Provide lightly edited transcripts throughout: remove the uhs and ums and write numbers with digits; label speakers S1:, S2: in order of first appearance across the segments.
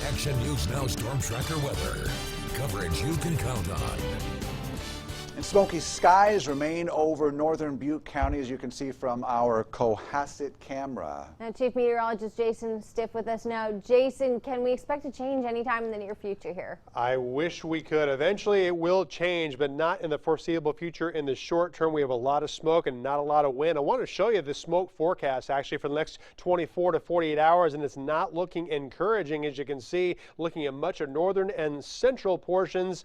S1: Action News Now Storm Tracker weather. Coverage you can count on.
S2: And smoky skies remain over northern Butte County, as you can see from our Cohasset camera.
S3: Now, Chief Meteorologist Jason Stiff with us now. Jason, can we expect a change anytime in the near future here?
S4: I wish we could. Eventually it will change, but not in the foreseeable future. In the short term, we have a lot of smoke and not a lot of wind. I want to show you the smoke forecast actually for the next 24 to 48 hours, and it's not looking encouraging, as you can see, looking at much of northern and central portions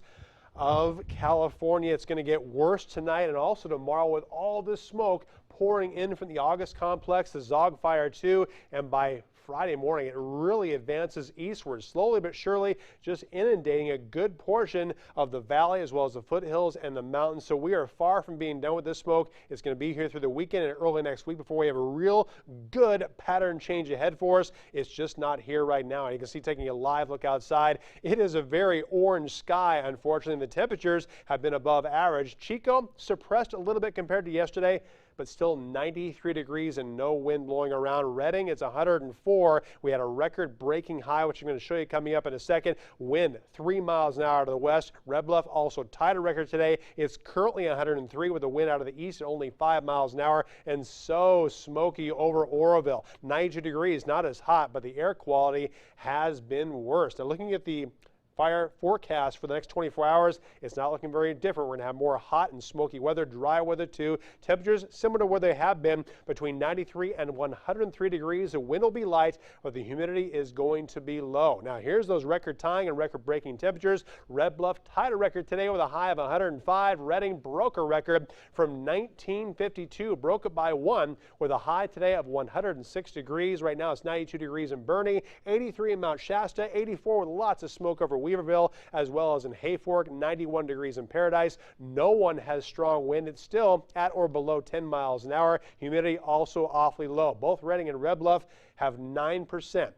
S4: of California. It's going to get worse tonight and also tomorrow with all this smoke pouring in from the August complex, the Zog Fire 2, and by Friday morning it really advances eastward, slowly but surely, just inundating a good portion of the valley as well as the foothills and the mountains. So we are far from being done with this smoke. It's going to be here through the weekend and early next week before we have a real good pattern change ahead for us. It's just not here right now. And you can see, taking a live look outside, it is a very orange sky. Unfortunately, the temperatures have been above average. Chico suppressed a little bit compared to yesterday, but still 93 degrees and no wind blowing around. Redding, it's 104. We had a record-breaking high, which I'm going to show you coming up in a second. Wind 3 miles an hour to the west. Red Bluff also tied a record today. It's currently 103 with the wind out of the east at only 5 miles an hour, and so smoky over Oroville. 92 degrees, not as hot, but the air quality has been worse. Now, looking at the fire forecast for the next 24 hours, it's not looking very different. We're going to have more hot and smoky weather, dry weather too. Temperatures similar to where they have been, between 93 and 103 degrees. The wind will be light, but the humidity is going to be low. Now, here's those record-tying and record-breaking temperatures. Red Bluff tied a record today with a high of 105. Redding broke a record from 1952, broke it by 1 with a high today of 106 degrees. Right now it's 92 degrees in Boerne, 83 in Mount Shasta, 84 with lots of smoke over Weaverville, as well as in Hayfork, 91 degrees in Paradise. No one has strong wind. It's still at or below 10 miles an hour. Humidity also awfully low. Both Redding and Red Bluff have 9%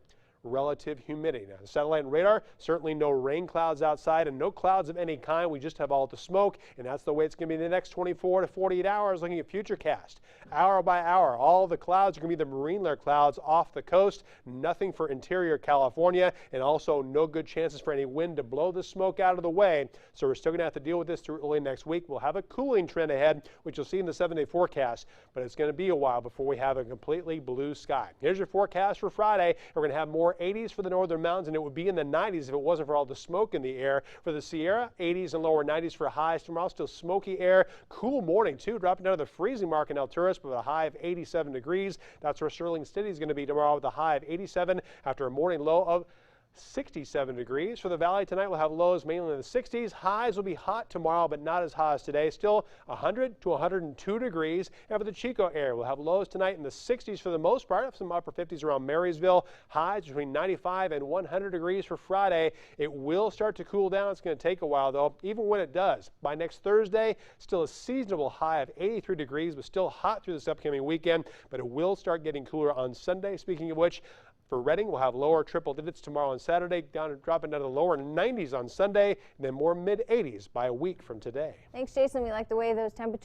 S4: relative humidity. Now, the satellite and radar, certainly no rain clouds outside and no clouds of any kind. We just have all the smoke, and that's the way it's going to be in the next 24 to 48 hours. Looking at Futurecast, hour by hour, all the clouds are going to be the marine layer clouds off the coast. Nothing for interior California, and also no good chances for any wind to blow the smoke out of the way. So we're still going to have to deal with this through early next week. We'll have a cooling trend ahead, which you'll see in the 7-day forecast, but it's going to be a while before we have a completely blue sky. Here's your forecast for Friday. We're going to have more 80s for the northern mountains, and it would be in the 90s if it wasn't for all the smoke in the air. For the Sierra, 80s and lower 90s for highs tomorrow. Still smoky air. Cool morning too, dropping down to the freezing mark in Alturas with a high of 87 degrees. That's where Sterling City is going to be tomorrow with a high of 87 after a morning low of 67 degrees. For the valley tonight, we'll have lows mainly in the 60s. Highs will be hot tomorrow, but not as hot as today. Still 100 to 102 degrees. And for the Chico area, we'll have lows tonight in the 60s for the most part. Have some upper 50s around Marysville. Highs between 95 and 100 degrees for Friday. It will start to cool down. It's going to take a while though. Even when it does, by next Thursday, still a seasonable high of 83 degrees, but still hot through this upcoming weekend. But it will start getting cooler on Sunday. Speaking of which, for Redding, we'll have lower triple digits tomorrow and Saturday, dropping down to the lower 90s on Sunday, and then more mid-80s by a week from today.
S3: Thanks, Jason. We like the way those temperatures